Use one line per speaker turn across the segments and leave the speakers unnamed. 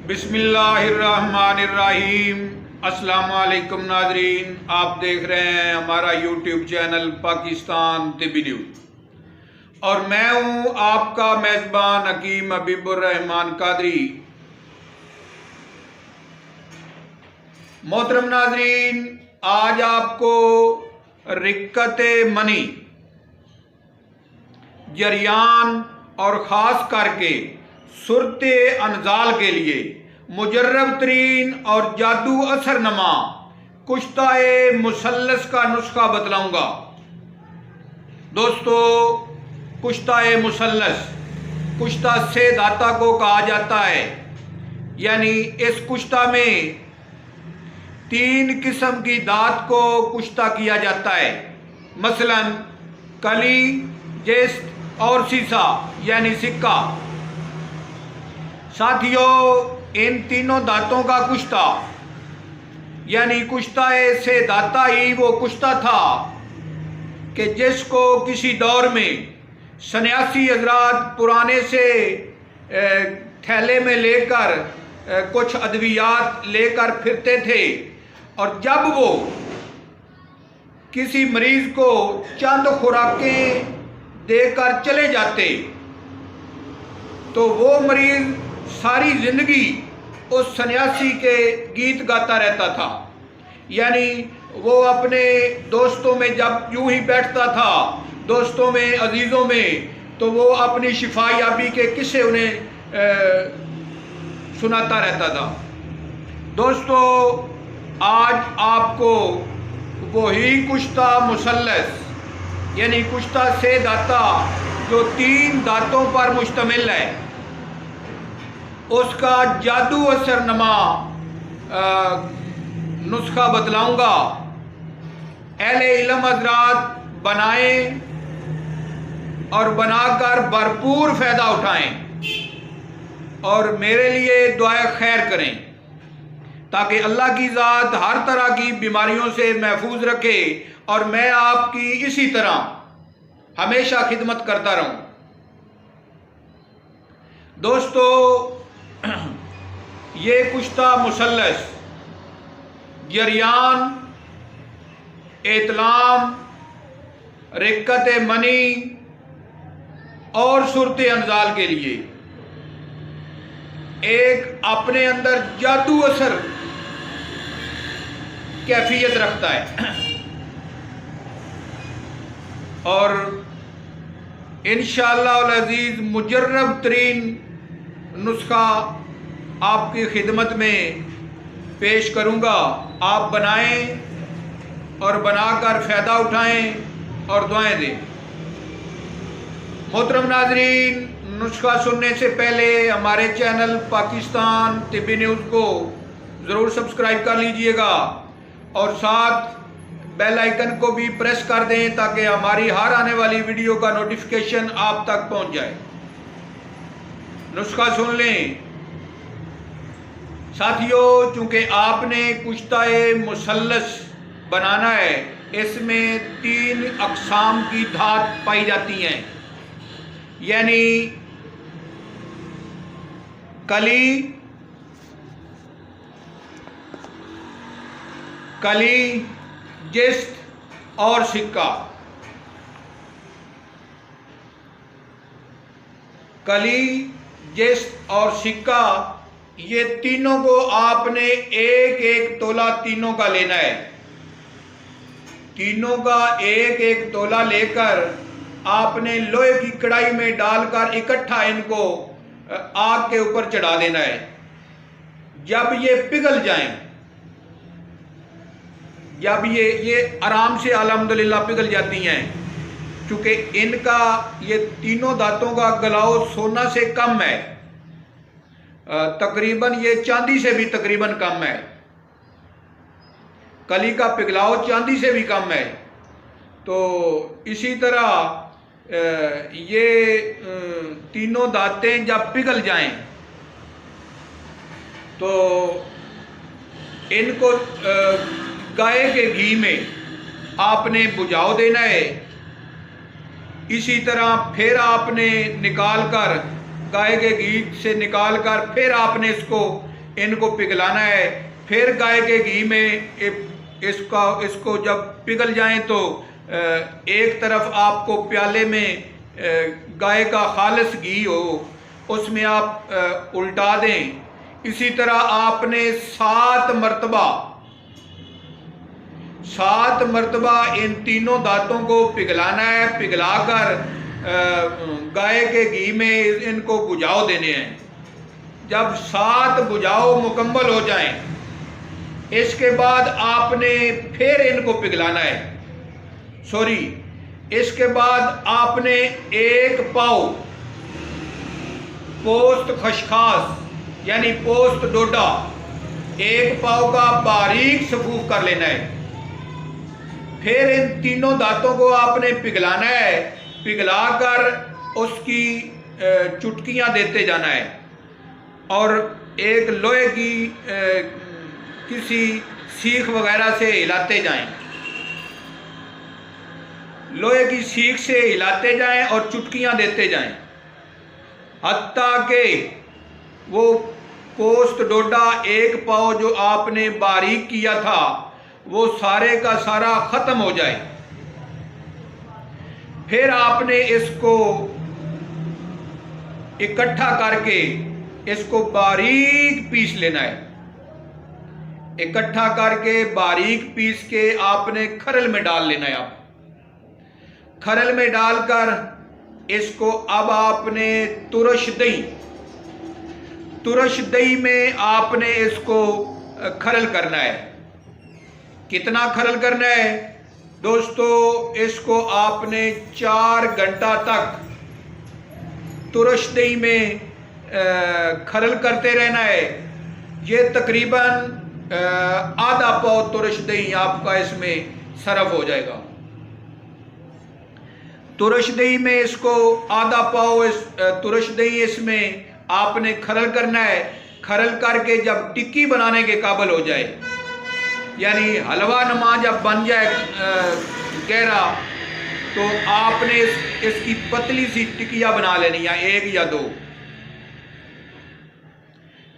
बिस्मिल्लाहिर्रहमानिर्रहीम। अस्सलाम वालेकुम नाजरीन, आप देख रहे हैं हमारा यूट्यूब चैनल पाकिस्तान तिब्बी न्यूज़ और मैं हूं आपका मेज़बान हकीम हबीबुर्रहमान कादरी। मोहतरम नाजरीन, आज आपको रिक्कत मनी जरियान और ख़ास करके सुरते अनजाल के लिए मुजर्रब तरीन और जादू असरनमा कुश्ताए मुसल्लस का नुस्खा बतलाऊंगा। दोस्तों, कुश्ताए मुसल्लस कुश्ता से दाता को कहा जाता है। यानी इस कुश्ता में 3 किस्म की दात को कुश्ता किया जाता है, मसलन कली, जिस्त और सीसा यानी सिक्का। साथियों, इन तीनों दांतों का कुश्ता यानी कुश्ताए से दाता ही वो कुश्ता था कि जिसको किसी दौर में सन्यासी हजरात पुराने से थैले में लेकर कुछ अद्वियात लेकर फिरते थे और जब वो किसी मरीज को चंद खुराकें देकर चले जाते तो वो मरीज सारी जिंदगी उस सन्यासी के गीत गाता रहता था। यानी वो अपने दोस्तों में जब यूं ही बैठता था, दोस्तों में, अजीज़ों में, तो वो अपनी शिफायाबी के किस्से उन्हें सुनाता रहता था। दोस्तों, आज आपको वही कुश्ता मुसल्लस यानी कुश्ता से दाता जो 3 दांतों पर मुश्तमिल है, उसका जादू असरनमा नुस्खा बतलाऊंगा। अहले इल्म हज़रात बनाएं और बनाकर भरपूर फ़ायदा उठाएं और मेरे लिए दुआए खैर करें ताकि अल्लाह की ज़ात हर तरह की बीमारियों से महफूज रखे और मैं आपकी इसी तरह हमेशा खिदमत करता रहूं। दोस्तों, ये कुश्ता मुसल्लस जरियान, इतलाम, रिक्कत मनी और सुरते अनजाल के लिए एक अपने अंदर जादू असर कैफियत रखता है और इंशाअल्लाह अल अज़ीज़ मुजर्रब तरीन नुस्खा आपकी खिदमत में पेश करूंगा। आप बनाएं और बनाकर फ़ायदा उठाएं और दुआएं दें। मोहतरम नाजरीन, नुस्खा सुनने से पहले हमारे चैनल पाकिस्तान तिब्बी न्यूज़ को ज़रूर सब्सक्राइब कर लीजिएगा और साथ बेल आइकन को भी प्रेस कर दें ताकि हमारी हर आने वाली वीडियो का नोटिफिकेशन आप तक पहुंच जाए। नुस्खा सुन लें। साथियों, चूंकि आपने कुश्ताए मुसल्लस बनाना है, इसमें 3 अक़साम की धात पाई जाती हैं, यानी कली, जिस्त और सिक्का। कली, जिस्त और सिक्का, ये तीनों को आपने 1-1 तोला तीनों का लेना है। तीनों का 1-1 तोला लेकर आपने लोहे की कढ़ाई में डालकर इकट्ठा इनको आग के ऊपर चढ़ा देना है। जब ये पिघल जाएं, जब ये आराम से अल्हम्दुलिल्लाह पिघल जाती हैं, चूँकि इनका ये तीनों दांतों का गलाव सोना से कम है, तकरीबन ये चांदी से भी तकरीबन कम है। कली का पिघलाव चांदी से भी कम है। तो इसी तरह ये तीनों दांतें जब पिघल जाएं तो इनको गाय के घी में आपने बुझाव देना है। इसी तरह फिर आपने निकाल कर गाय के घी से निकाल कर फिर आपने इसको इनको पिघलाना है। फिर गाय के घी में इसको जब पिघल जाएं तो एक तरफ आपको प्याले में गाय का खालिस घी हो, उसमें आप उल्टा दें। इसी तरह आपने 7 मरतबा इन तीनों दांतों को पिघलाना है। पिघलाकर गाय के घी में इनको बुझाव देने हैं। जब 7 बुझाव मुकम्मल हो जाएं, इसके बाद आपने फिर इनको पिघलाना है। इसके बाद आपने 1 पाव पोस्त खशखास यानी पोस्त डोडा 1 पाव का बारीक सफूफ कर लेना है। फिर इन तीनों दांतों को आपने पिघलाना है। पिघलाकर उसकी चुटकियां देते जाना है और एक लोहे की किसी सीख वगैरह से हिलाते जाएं। लोहे की सीख से हिलाते जाएं और चुटकियां देते जाएं, हत्ता के वो पोस्त डोडा 1 पाव जो आपने बारीक किया था वो सारे का सारा ख़त्म हो जाए। फिर आपने इसको इकट्ठा करके इसको बारीक पीस लेना है। इकट्ठा करके बारीक पीस के आपने खरल में डाल लेना है। आप खरल में डालकर इसको अब आपने तुरश दही में आपने इसको खरल करना है। कितना खरल करना है दोस्तों? इसको आपने 4 घंटा तक तुरश दही में खरल करते रहना है। ये तकरीबन आधा पाव तुरश दही आपका इसमें सरफ हो जाएगा। तुरश दही में इसको आधा पाव तुरश दही इसमें आपने खरल करना है। खरल करके जब टिक्की बनाने के काबिल हो जाए, यानी हलवा नुमा जब बन जाए गहरा, तो आपने इसकी पतली सी टिक्कियाँ बना लेनी है, 1 या 2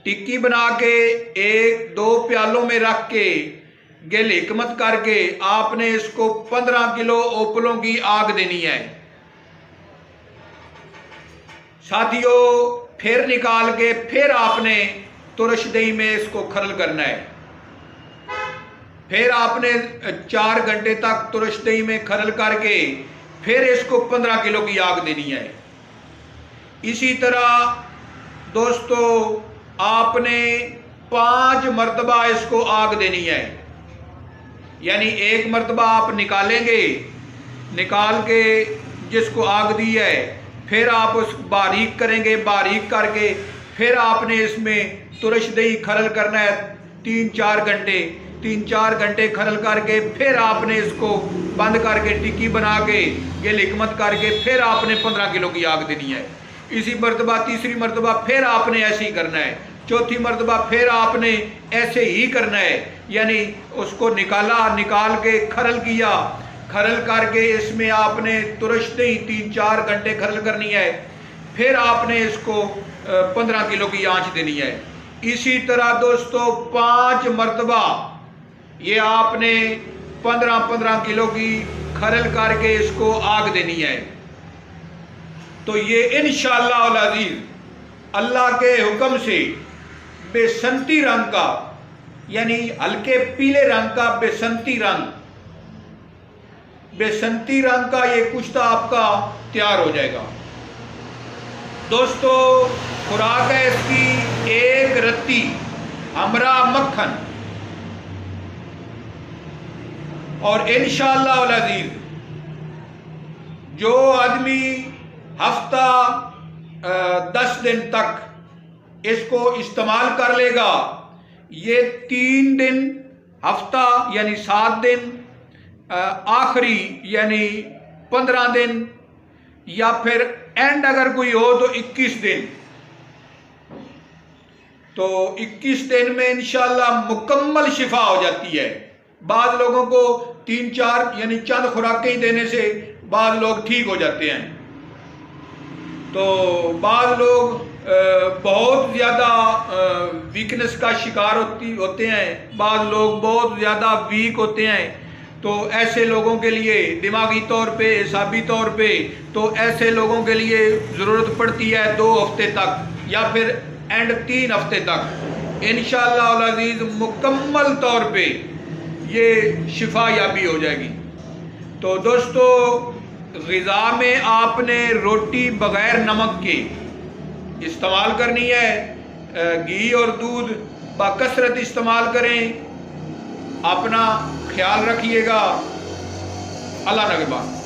टिक्की बना के 1-2 प्यालों में रख के गिल हिकमत करके आपने इसको 15 किलो ओपलों की आग देनी है साथियों। फिर निकाल के फिर आपने तुरश दही में इसको खरल करना है। फिर आपने 4 घंटे तक तुरश दही में खरल करके फिर इसको 15 किलो की आग देनी है। इसी तरह दोस्तों आपने 5 मरतबा इसको आग देनी है। यानी 1 मरतबा आप निकालेंगे, निकाल के जिसको आग दी है फिर आप उसको बारीक करेंगे। बारीक करके फिर आपने इसमें तुरश दही खरल करना है 3-4 घंटे खरल करके फिर आपने इसको बंद करके टिक्की बना के ये लिकमत करके फिर आपने 15 किलो की आग देनी है। इसी मरतबा तीसरी मरतबा फिर आपने ऐसे ही करना है। चौथी मरतबा फिर आपने ऐसे ही करना है। यानी उसको निकाल के खरल किया, खरल करके इसमें आपने तुरश दही 3-4 घंटे खरल करनी है। फिर आपने इसको 15 किलो की आंच देनी है। इसी तरह दोस्तों 5 मरतबा ये आपने 15-15 किलो की खरल करके इसको आग देनी है। तो ये इंशाअल्लाह अल अज़ीज़ अल्लाह के हुक्म से बेसंती रंग का, यानी हल्के पीले रंग का बेसंती रंग का ये कुश्ता आपका तैयार हो जाएगा। दोस्तों खुराक है इसकी 1 रत्ती हमरा मक्खन, और इंशाअल्लाह अल अज़ीज़ जो आदमी हफ्ता 10 दिन तक इसको इस्तेमाल कर लेगा, ये 3 दिन हफ्ता यानी 7 दिन, आखिरी यानी 15 दिन, या फिर एंड अगर कोई हो तो 21 दिन, तो 21 दिन में इंशाअल्लाह मुकम्मल शिफा हो जाती है। बाद लोगों को 3-4 यानी चंद खुराकें ही देने से बाद लोग ठीक हो जाते हैं। तो बाद लोग बहुत ज़्यादा वीकनेस का शिकार होते हैं, बाद लोग बहुत ज़्यादा वीक होते हैं, तो ऐसे लोगों के लिए दिमागी तौर पे, हिसाबी तौर पे, तो ऐसे लोगों के लिए ज़रूरत पड़ती है 2 हफ्ते तक या फिर एंड 3 हफ्ते तक। इंशाअल्लाह अल अज़ीज़ मुकम्मल तौर पे ये शिफा याबी हो जाएगी। तो दोस्तों, ग़िज़ा में आपने रोटी बग़ैर नमक के इस्तेमाल करनी है। घी और दूध बकसरत इस्तेमाल करें। अपना ख्याल रखिएगा। अल्लाह नगहबान।